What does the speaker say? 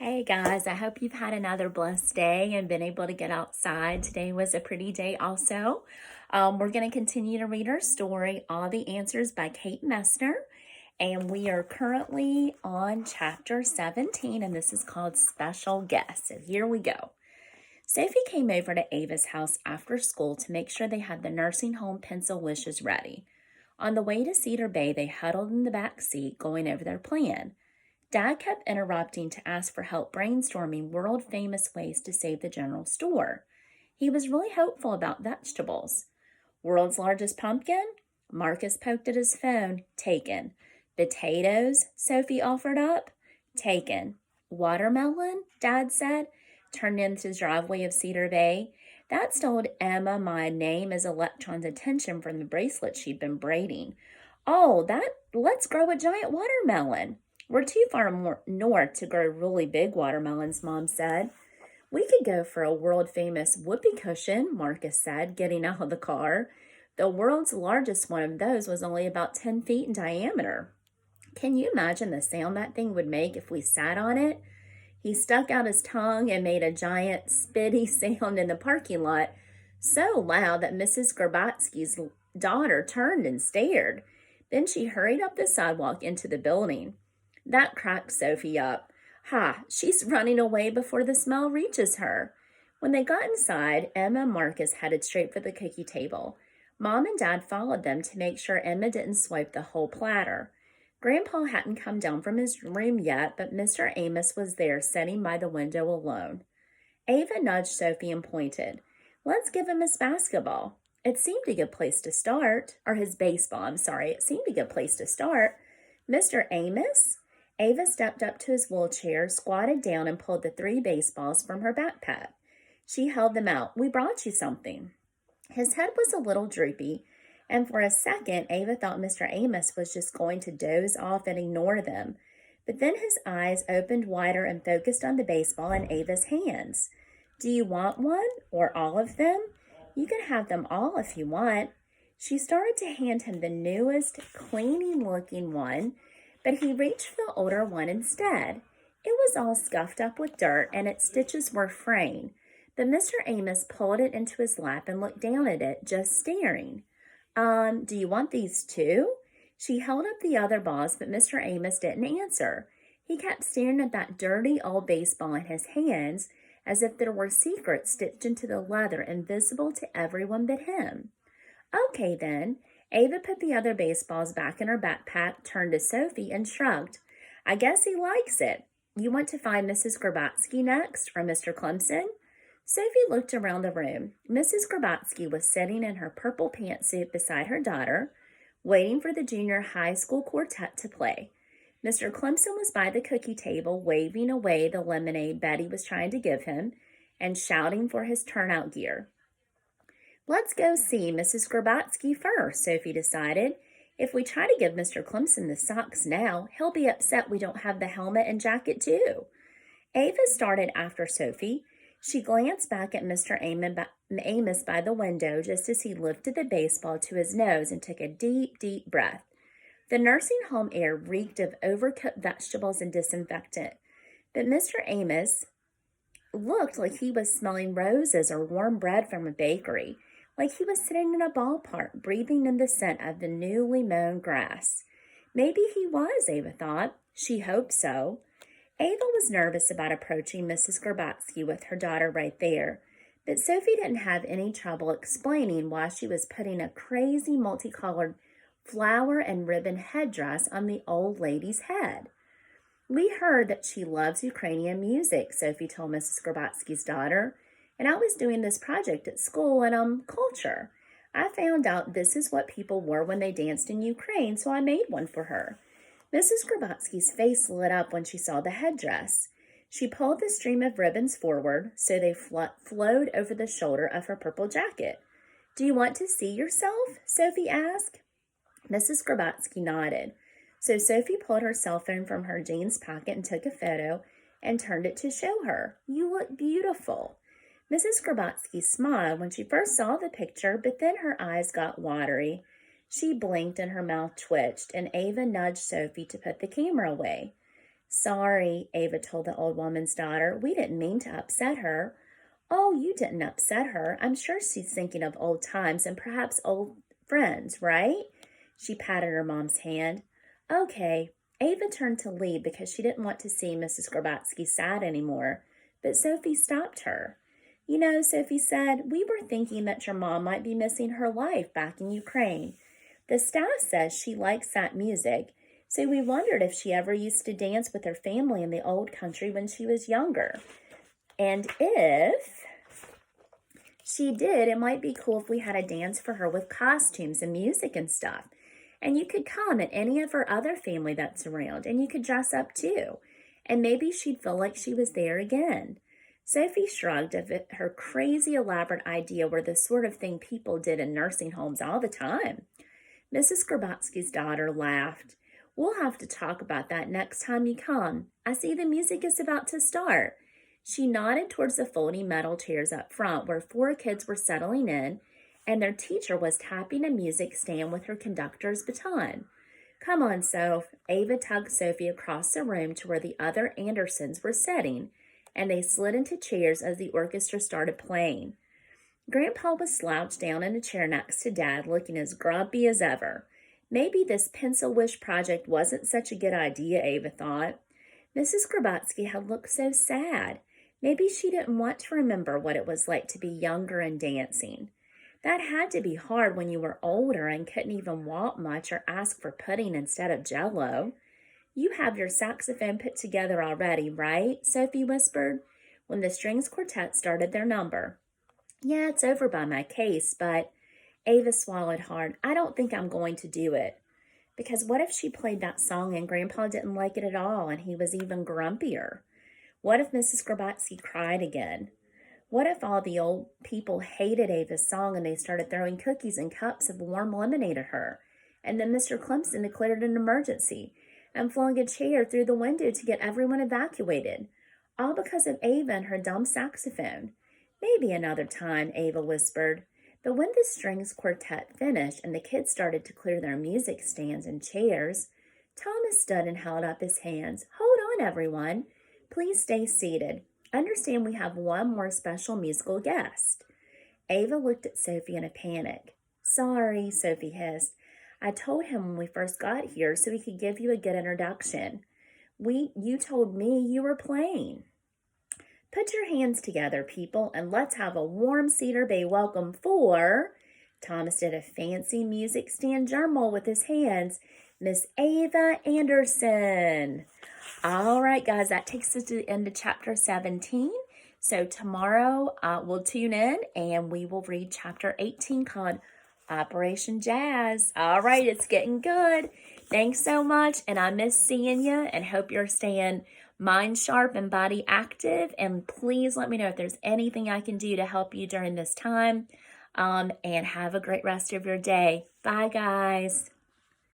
Hey guys, I hope you've had another blessed day and been able to get outside. Today was a pretty day also. We're going to continue to read our story, All the Answers by Kate Messner. And we are currently on chapter 17, and this is called Special Guest. So here we go. Sophie came over to Ava's house after school to make sure they had the nursing home pencil wishes ready. On the way to Cedar Bay, they huddled in the back seat going over their plan. Dad kept interrupting to ask for help brainstorming world-famous ways to save the general store. He was really hopeful about vegetables. World's largest pumpkin? Marcus poked at his phone. Taken. Potatoes? Sophie offered up. Taken. Watermelon? Dad said, turned into the driveway of Cedar Bay. That stole Emma my name as Electron's attention from the bracelet she'd been braiding. Oh, let's grow a giant watermelon. We're too far north to grow really big watermelons, Mom said. We could go for a world-famous whoopee cushion, Marcus said, getting out of the car. The world's largest one of those was only about 10 feet in diameter. Can you imagine the sound that thing would make if we sat on it? He stuck out his tongue and made a giant spitty sound in the parking lot, so loud that Mrs. Gorbatsky's daughter turned and stared. Then she hurried up the sidewalk into the building. That cracked Sophie up. Ha, she's running away before the smell reaches her. When they got inside, Emma and Marcus headed straight for the cookie table. Mom and Dad followed them to make sure Emma didn't swipe the whole platter. Grandpa hadn't come down from his room yet, but Mr. Amos was there sitting by the window alone. Ava nudged Sophie and pointed. Let's give him his basketball. It seemed a good place to start. Or his baseball, I'm sorry. It seemed a good place to start. Mr. Amos? Ava stepped up to his wheelchair, squatted down, and pulled the 3 baseballs from her backpack. She held them out. We brought you something. His head was a little droopy, and for a second, Ava thought Mr. Amos was just going to doze off and ignore them. But then his eyes opened wider and focused on the baseball in Ava's hands. Do you want one, or all of them? You can have them all if you want. She started to hand him the newest, clean-looking one, but he reached for the older one instead. It was all scuffed up with dirt, and its stitches were fraying. But Mr. Amos pulled it into his lap and looked down at it, just staring. Do you want these too? She held up the other balls, but Mr. Amos didn't answer. He kept staring at that dirty old baseball in his hands, as if there were secrets stitched into the leather invisible to everyone but him. Okay, then. Ava put the other baseballs back in her backpack, turned to Sophie, and shrugged. I guess he likes it. You want to find Mrs. Gorbatsky next, or Mr. Clemson? Sophie looked around the room. Mrs. Gorbatsky was sitting in her purple pantsuit beside her daughter, waiting for the junior high school quartet to play. Mr. Clemson was by the cookie table, waving away the lemonade Betty was trying to give him, and shouting for his turnout gear. Let's go see Mrs. Gorbatsky first, Sophie decided. If we try to give Mr. Clemson the socks now, he'll be upset we don't have the helmet and jacket too. Ava started after Sophie. She glanced back at Mr. Amos by the window just as he lifted the baseball to his nose and took a deep, deep breath. The nursing home air reeked of overcooked vegetables and disinfectant, but Mr. Amos looked like he was smelling roses or warm bread from a bakery, like he was sitting in a ballpark, breathing in the scent of the newly mown grass. Maybe he was, Ava thought. She hoped so. Ava was nervous about approaching Mrs. Gorbatsky with her daughter right there, but Sophie didn't have any trouble explaining why she was putting a crazy multicolored flower and ribbon headdress on the old lady's head. We heard that she loves Ukrainian music, Sophie told Mrs. Gorbatsky's daughter, and I was doing this project at school in culture. I found out this is what people wore when they danced in Ukraine, so I made one for her. Mrs. Gorbatsky's face lit up when she saw the headdress. She pulled the stream of ribbons forward so they flowed over the shoulder of her purple jacket. Do you want to see yourself? Sophie asked. Mrs. Gorbatsky nodded. So Sophie pulled her cell phone from her jeans pocket and took a photo and turned it to show her. You look beautiful. Mrs. Gorbatsky smiled when she first saw the picture, but then her eyes got watery. She blinked and her mouth twitched, and Ava nudged Sophie to put the camera away. Sorry, Ava told the old woman's daughter. We didn't mean to upset her. Oh, you didn't upset her. I'm sure she's thinking of old times and perhaps old friends, right? She patted her mom's hand. Okay. Ava turned to leave because she didn't want to see Mrs. Gorbatsky sad anymore, but Sophie stopped her. You know, Sophie said, we were thinking that your mom might be missing her life back in Ukraine. The staff says she likes that music, so we wondered if she ever used to dance with her family in the old country when she was younger. And if she did, it might be cool if we had a dance for her with costumes and music and stuff. And you could come and any of her other family that's around, and you could dress up too. And maybe she'd feel like she was there again. Sophie shrugged as if her crazy elaborate idea were the sort of thing people did in nursing homes all the time. Mrs. Gorbatsky's daughter laughed. We'll have to talk about that next time you come. I see the music is about to start. She nodded towards the folding metal chairs up front where 4 kids were settling in, and their teacher was tapping a music stand with her conductor's baton. Come on, Soph. Ava tugged Sophie across the room to where the other Andersons were sitting, and they slid into chairs as the orchestra started playing. Grandpa was slouched down in a chair next to Dad, looking as grumpy as ever. Maybe this pencil wish project wasn't such a good idea, Ava thought. Mrs. Gorbatsky had looked so sad. Maybe she didn't want to remember what it was like to be younger and dancing. That had to be hard when you were older and couldn't even walk much or ask for pudding instead of Jell-O. You have your saxophone put together already, right? Sophie whispered when the strings quartet started their number. Yeah, it's over by my case, but Ava swallowed hard. I don't think I'm going to do it. Because what if she played that song and Grandpa didn't like it at all and he was even grumpier? What if Mrs. Gorbatsky cried again? What if all the old people hated Ava's song and they started throwing cookies and cups of warm lemonade at her? And then Mr. Clemson declared an emergency and flung a chair through the window to get everyone evacuated. All because of Ava and her dumb saxophone. Maybe another time, Ava whispered. But when the strings quartet finished and the kids started to clear their music stands and chairs, Thomas stood and held up his hands. Hold on, everyone. Please stay seated. Understand we have one more special musical guest. Ava looked at Sophie in a panic. Sorry, Sophie hissed. I told him when we first got here so he could give you a good introduction. You told me you were playing. Put your hands together, people, and let's have a warm Cedar Bay welcome for... Thomas did a fancy music stand drum roll with his hands. Miss Ava Anderson. All right, guys, that takes us to the end of chapter 17. So tomorrow we'll tune in and we will read chapter 18 called Operation Jazz. All right, it's getting good. Thanks so much, and I miss seeing you and hope you're staying mind sharp and body active. And please let me know if there's anything I can do to help you during this time. And have a great rest of your day. Bye, guys.